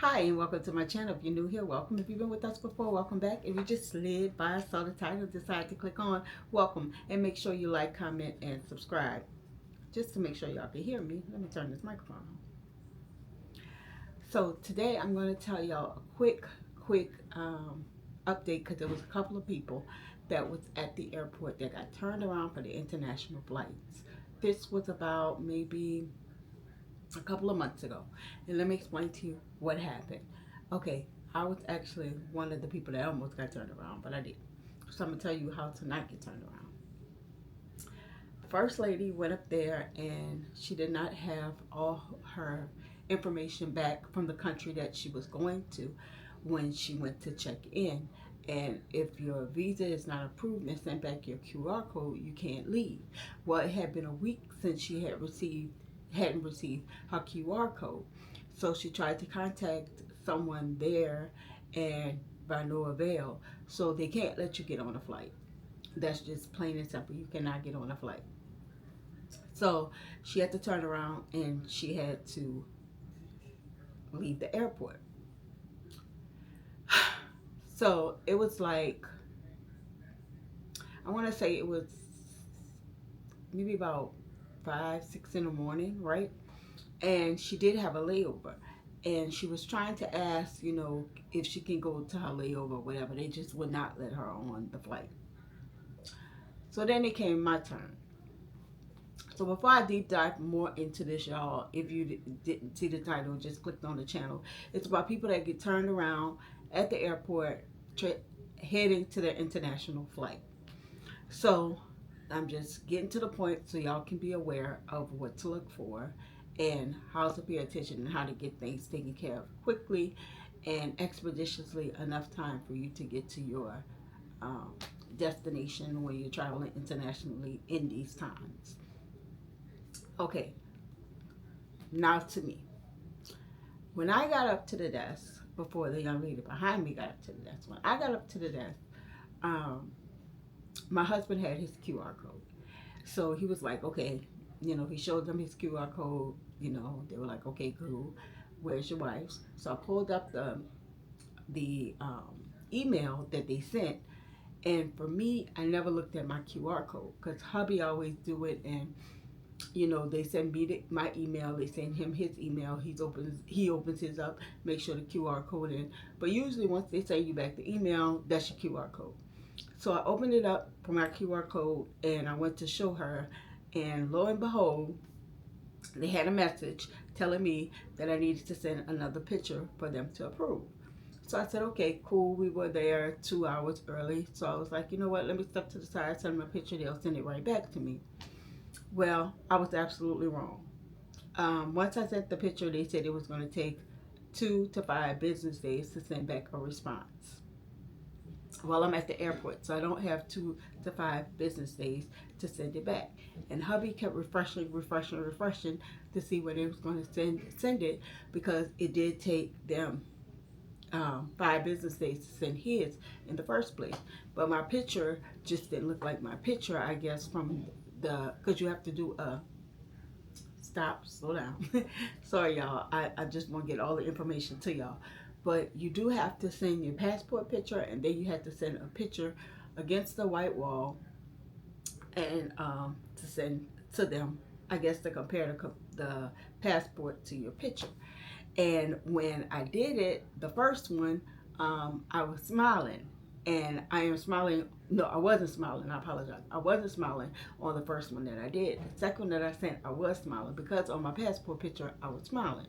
Hi and welcome to my channel. If you're new here, welcome. If you've been with us before, welcome back. If you just slid by, saw the title, decided to click on, welcome. And make sure you like, comment, and subscribe. Just to make sure y'all can hear me, let me turn this microphone on. So today I'm going to tell y'all a quick update because there was a couple of people that was at the airport that got turned around for the international flights. This was about maybe a couple of months ago. And let me explain to you what happened. Okay, I was actually one of the people that almost got turned around, but I did. So I'm gonna tell you how to not get turned around. First lady went up there and she did not have all her information back from the country that she was going to when she went to check in. And if your visa is not approved and sent back your QR code, you can't leave. Well, it had been a week since she hadn't received her QR code. So she tried to contact someone there and by no avail. So they can't let you get on a flight. That's just plain and simple. You cannot get on a flight. So she had to turn around and she had to leave the airport. So it was like, I want to say it was maybe about 5, 6 in the morning, right? And she did have a layover. And she was trying to ask, if she can go to her layover or whatever. They just would not let her on the flight. So then it came my turn. So before I deep dive more into this, y'all, if you didn't see the title, just clicked on the channel. It's about people that get turned around at the airport heading to their international flight. So I'm just getting to the point so y'all can be aware of what to look for and how to pay attention and how to get things taken care of quickly and expeditiously, enough time for you to get to your um, destination when you're traveling internationally in these times. Okay, now to me. When I got up to the desk, before the young lady behind me got up to the desk, when I got up to the desk, um, my husband had his QR code. So he was like, okay, he showed them his QR code. They were like, okay, cool. Where's your wife's? So I pulled up the email that they sent. And for me, I never looked at my QR code because hubby always do it. And they send me my email. They send him his email. He opens his up, make sure the QR code in. But usually once they send you back the email, that's your QR code. So I opened it up for my QR code and I went to show her, and lo and behold, they had a message telling me that I needed to send another picture for them to approve. So I said, okay, cool. We were there 2 hours early. So I was like, you know what? Let me step to the side, send them a picture. They'll send it right back to me. Well, I was absolutely wrong. Once I sent the picture, they said it was going to take 2 to 5 business days to send back a response. Well, I'm at the airport, so I don't have 2 to 5 business days to send it back. And hubby kept refreshing to see where they was going to send it, because it did take them 5 business days to send his in the first place. But my picture just didn't look like my picture, I guess, from because you have to do a slow down. Sorry, y'all. I just want to get all the information to y'all. But you do have to send your passport picture, and then you have to send a picture against the white wall, and to send to them, I guess, to compare the passport to your picture. And when I did it, the first one, I was smiling. And I am smiling. No, I wasn't smiling. I apologize. I wasn't smiling on the first one that I did. The second one that I sent, I was smiling, because on my passport picture, I was smiling.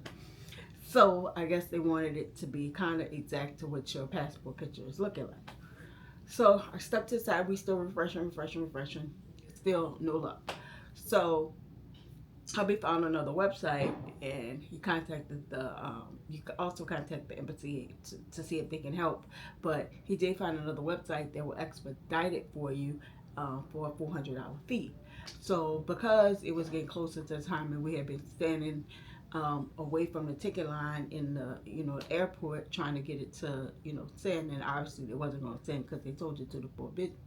So I guess they wanted it to be kind of exact to what your passport picture is looking like. So I stepped to the side. We still refreshing. Still no luck. So hubby found another website, and he contacted you can also contact the embassy to see if they can help. But he did find another website that will expedite it for you, for a $400 fee. So because it was getting closer to the time and we had been standing away from the ticket line in the airport trying to get it to send, and obviously it wasn't going to send because they told you 2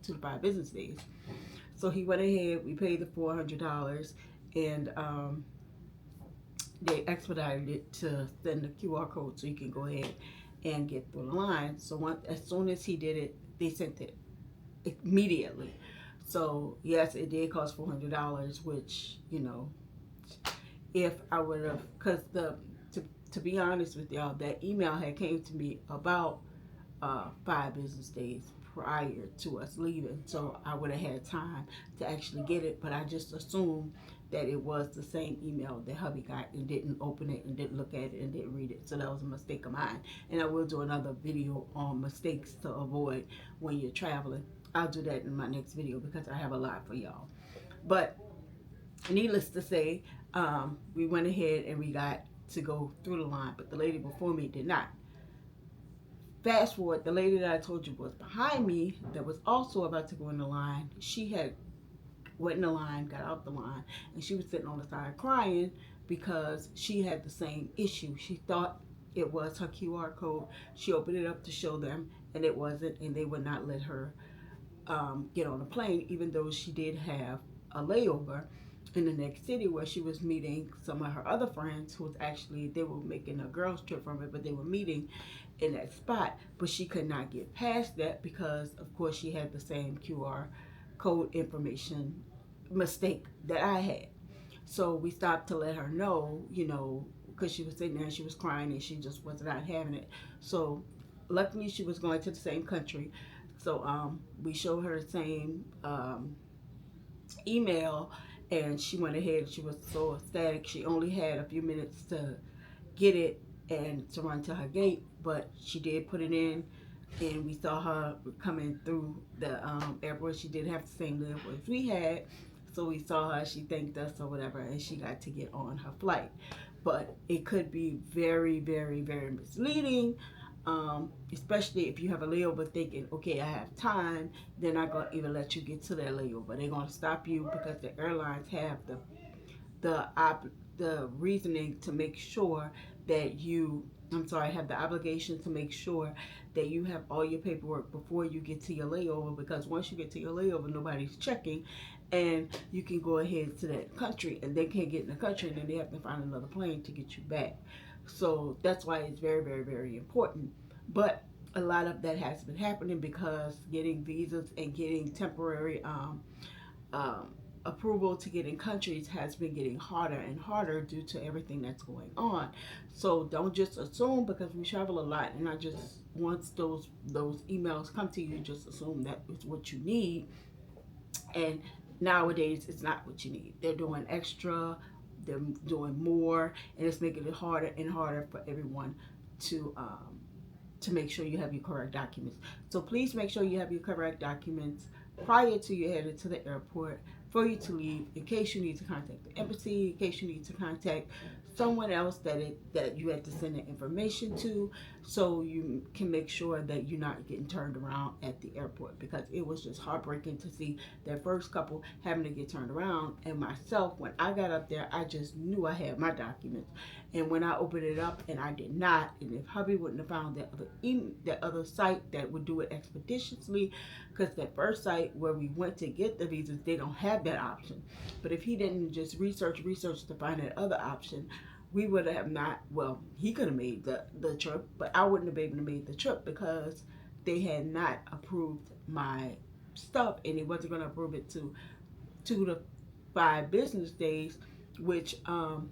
to 5 business days. So he went ahead. We paid the $400, and they expedited it to send the QR code so you can go ahead and get through the line. So as soon as he did it, they sent it immediately. So yes, it did cost $400, which, you know, if I would have, because to be honest with y'all, that email had came to me about 5 business days prior to us leaving, so I would have had time to actually get it. But I just assumed that it was the same email that hubby got and didn't open it and didn't look at it and didn't read it. So that was a mistake of mine. And I will do another video on mistakes to avoid when you're traveling. I'll do that in my next video because I have a lot for y'all. But needless to say, we went ahead and we got to go through the line, but the lady before me did not. Fast forward, the lady that I told you was behind me that was also about to go in the line, she had went in the line, got out the line, and she was sitting on the side crying because she had the same issue. She thought it was her QR code. She opened it up to show them, and it wasn't, and they would not let her get on a plane, even though she did have a layover in the next city where she was meeting some of her other friends who was actually, they were making a girls trip from it, but they were meeting in that spot. But she could not get past that because of course she had the same QR code information mistake that I had. So we stopped to let her know, you know, because she was sitting there and she was crying and she just was not having it. So luckily she was going to the same country. So we showed her the same email, and she went ahead. She was so ecstatic. She only had a few minutes to get it and to run to her gate, but she did put it in, and we saw her coming through the airport. She did have the same layover as we had, so we saw her. She thanked us or whatever, and she got to get on her flight. But it could be very, very, very misleading. Especially if you have a layover thinking, okay, I have time, they're not going to even let you get to that layover. They're going to stop you because the airlines have the reasoning to make sure that you, have the obligation to make sure that you have all your paperwork before you get to your layover, because once you get to your layover, nobody's checking, and you can go ahead to that country, and they can't get in the country, and then they have to find another plane to get you back. So that's why it's very, very, very important. But a lot of that has been happening because getting visas and getting temporary approval to get in countries has been getting harder and harder due to everything that's going on. So don't just assume, because we travel a lot, and I just, once those emails come to you, just assume that it's what you need. And nowadays it's not what you need. They're doing extra, they're doing more, and it's making it harder and harder for everyone to make sure you have your correct documents. So please make sure you have your correct documents prior to you headed to the airport for you to leave, in case you need to contact the embassy, in case you need to contact someone else that you had to send the information to, so you can make sure that you're not getting turned around at the airport, because it was just heartbreaking to see that first couple having to get turned around. And myself, when I got up there, I just knew I had my documents, and when I opened it up and I did not, and if hubby wouldn't have found that other site that would do it expeditiously, because that first site where we went to get the visas, they don't have that option. But if he didn't just research to find that other option, we would have not, well, he could have made the trip, but I wouldn't have been able to make the trip because they had not approved my stuff, and they wasn't going to approve it to 2 to 5 business days, which all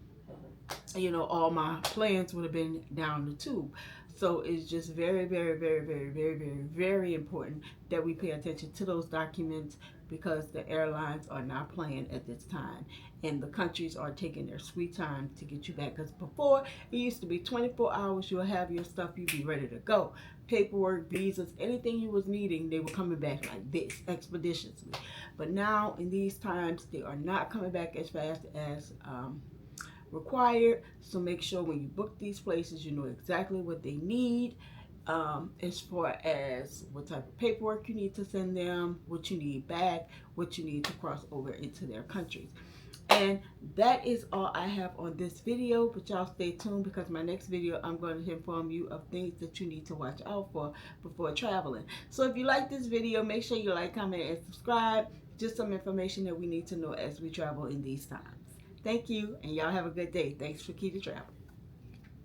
my plans would have been down the tube. So it's just very, very, very, very, very, very, very important that we pay attention to those documents, because the airlines are not playing at this time, and the countries are taking their sweet time to get you back. Because before, it used to be 24 hours, you'll have your stuff, you'll be ready to go. Paperwork, visas, anything you was needing, they were coming back like this, expeditiously. But now, in these times, they are not coming back as fast as required. So make sure when you book these places, you know exactly what they need, as far as what type of paperwork you need to send them, what you need back, what you need to cross over into their countries. And that is all I have on this video, but y'all stay tuned, because my next video I'm going to inform you of things that you need to watch out for before traveling. So if you like this video, make sure you like, comment, and subscribe. Just some information that we need to know as we travel in these times. Thank you, and y'all have a good day. Thanks for Key to Travel.